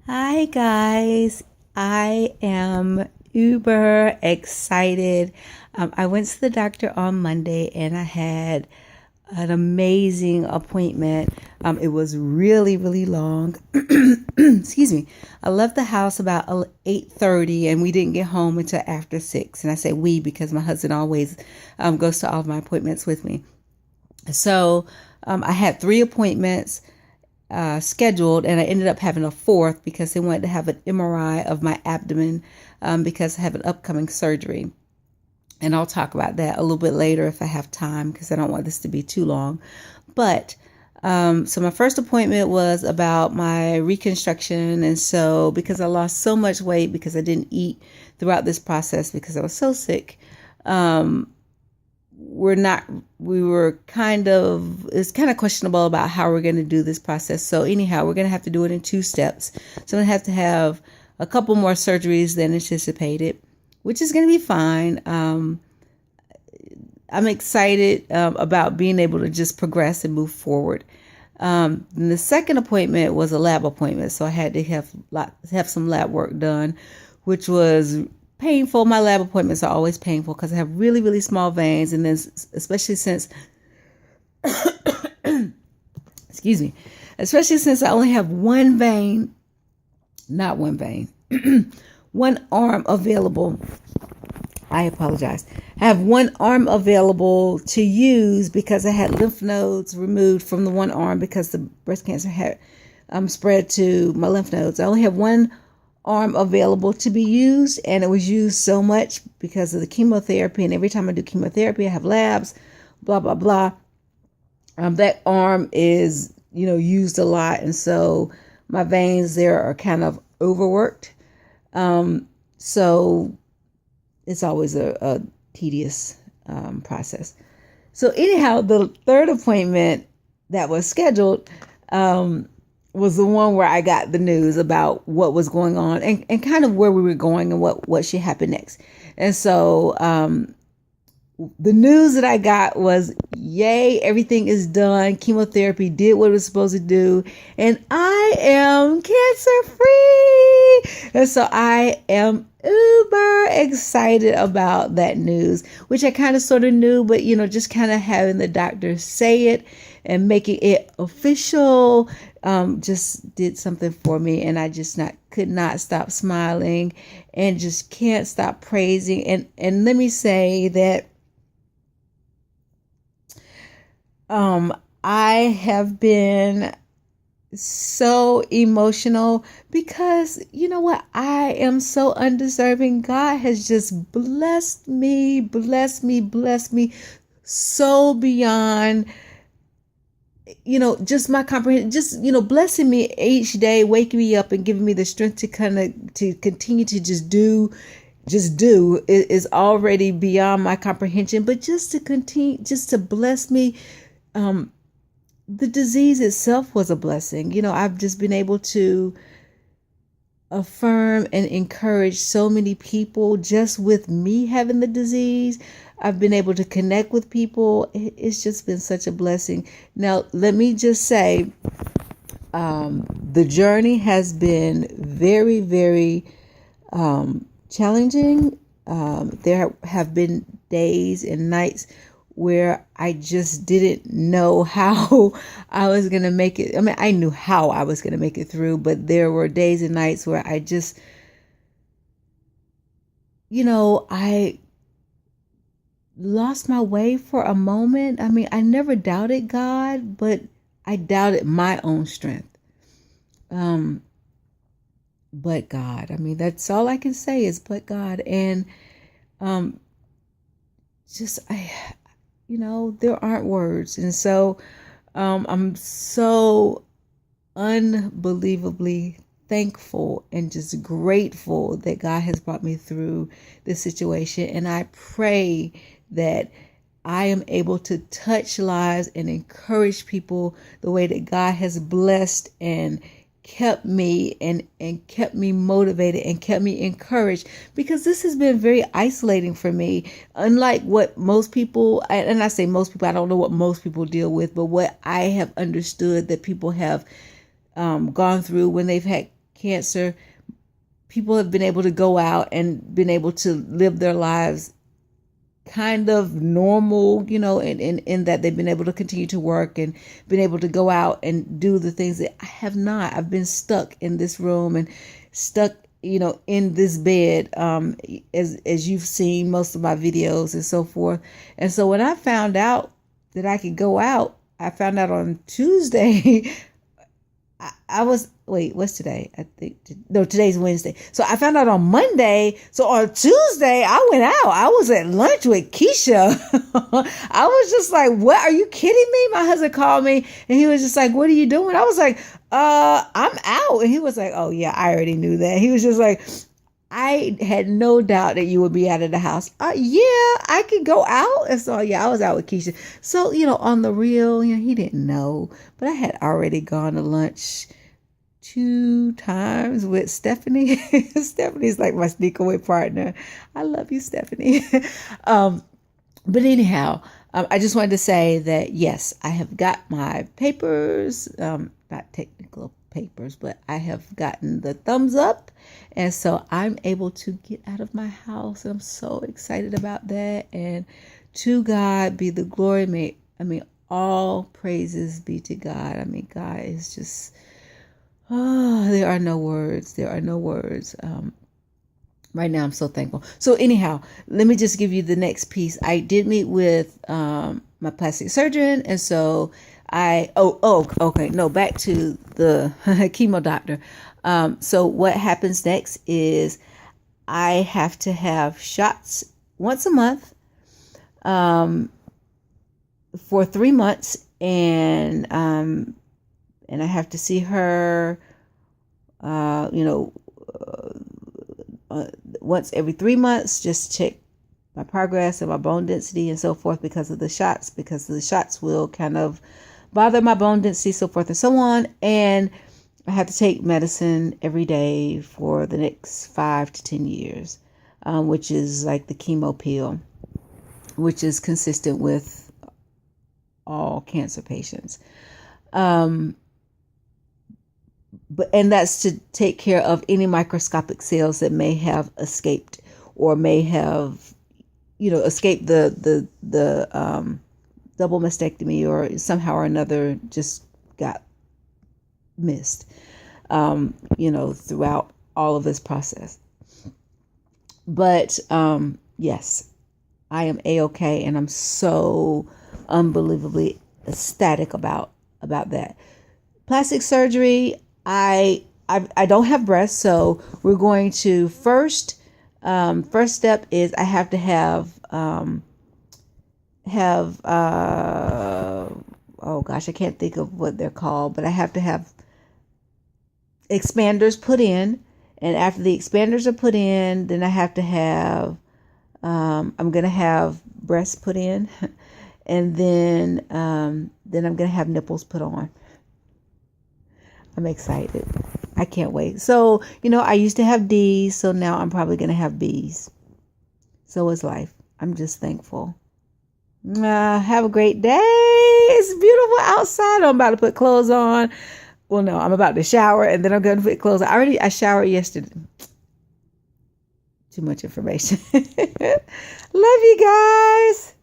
Hi guys, I am uber excited. I went to the doctor on Monday and I had an amazing appointment. It was really, really long. Excuse me. I left the house about 8:30 and we didn't get home until after 6. And I say we because my husband always goes to all of my appointments with me. So I had three appointments scheduled, and I ended up having a fourth because they wanted to have an MRI of my abdomen because I have an upcoming surgery. And I'll talk about that a little bit later if I have time because I don't want this to be too long. But so my first appointment was about my reconstruction. And so because I lost so much weight because I didn't eat throughout this process because I was so sick, um, we were kind of, it's kind of questionable about how we're going to do this process. So anyhow, we're going to have to do it in two steps. So I'm going to have a couple more surgeries than anticipated, which is going to be fine. I'm excited about being able to just progress and move forward. And the second appointment was a lab appointment. So I had to have some lab work done, which was painful. My lab appointments are always painful because I have really, really small veins. And then especially since, excuse me, especially since I only have one vein, not one vein, one arm available. I apologize. I have one arm available to use because I had lymph nodes removed from the one arm because the breast cancer had spread to my lymph nodes. I only have one arm available to be used, and it was used so much because of the chemotherapy. And every time I do chemotherapy, I have labs, blah, blah, blah. That arm is, used a lot. And so my veins there are kind of overworked. So it's always a tedious process. So anyhow, the third appointment that was scheduled was the one where I got the news about what was going on and kind of where we were going and what should happen next. And so the news that I got was, yay, everything is done. Chemotherapy did what it was supposed to do. And I am cancer free. And so I am uber excited about that news, which I kind of sort of knew, but, just kind of having the doctor say it and making it official just did something for me. And I just could not stop smiling and just can't stop praising. And let me say that I have been so emotional because you know what? I am so undeserving. God has just blessed me so beyond, just my comprehension, just, blessing me each day, waking me up and giving me the strength to continue to just do is already beyond my comprehension. But just to continue, just to bless me, the disease itself was a blessing. I've just been able to affirm and encourage so many people just with me having the disease. I've been able to connect with people. It's just been such a blessing. Now, let me just say, the journey has been very, very challenging. There have been days and nights where I just didn't know how I was going to make it. I mean, I knew how I was going to make it through, but there were days and nights where I just, I lost my way for a moment. I mean, I never doubted God, but I doubted my own strength. But God, I mean, that's all I can say is, but God. And, there aren't words. And so I'm so unbelievably thankful and just grateful that God has brought me through this situation. And I pray that I am able to touch lives and encourage people the way that God has blessed and kept me and kept me motivated and kept me encouraged, because this has been very isolating for me. Unlike what most people, and I say most people, I don't know what most people deal with, but what I have understood that people have gone through when they've had cancer, people have been able to go out and been able to live their lives kind of normal, in that they've been able to continue to work and been able to go out and do the things that I have not. I've been stuck in this room and stuck, in this bed, as you've seen most of my videos and so forth. And so when I found out that I could go out, I found out on Tuesday. I was, wait, what's today? Today's Wednesday. So I found out on Monday. So on Tuesday, I went out. I was at lunch with Keisha. I was just like, what? Are you kidding me? My husband called me and he was just like, what are you doing? I was like, I'm out. And he was like, oh yeah, I already knew that. He was just like, I had no doubt that you would be out of the house. Yeah, I could go out. And so, yeah, I was out with Keisha. So, on the real, he didn't know. But I had already gone to lunch 2 times with Stephanie. Stephanie's like my sneak away partner. I love you, Stephanie. But anyhow, I just wanted to say that, yes, I have got my papers, not technical papers, but I have gotten the thumbs up. And so I'm able to get out of my house. I'm so excited about that. And to God be the glory. All praises be to God. God is just, there are no words. There are no words. Right now, I'm so thankful. So anyhow, let me just give you the next piece. I did meet with my plastic surgeon. And so back to the chemo doctor. So what happens next is I have to have shots once a month for 3 months, and I have to see her, once every 3 months, just check my progress and my bone density and so forth because the shots will kind of bother my bone density, so forth and so on. And I have to take medicine every day for the next 5 to 10 years, which is like the chemo pill, which is consistent with all cancer patients. And that's to take care of any microscopic cells that may have escaped or may have, escaped the double mastectomy or somehow or another just got missed, throughout all of this process. But yes, I am A-okay, and I'm so unbelievably ecstatic about that. Plastic surgery, I don't have breasts, so we're going to first step is I have to have oh gosh, I can't think of what they're called, but I have to have expanders put in. And after the expanders are put in, then I have to have, I'm going to have breasts put in, and then I'm going to have nipples put on. I'm excited. I can't wait. So, I used to have D's, so now I'm probably going to have B's. So is life. I'm just thankful. Have a great day. It's beautiful outside. I'm about to put clothes on. Well, no, I'm about to shower and then I'm going to put clothes on. I showered yesterday. Too much information. Love you guys.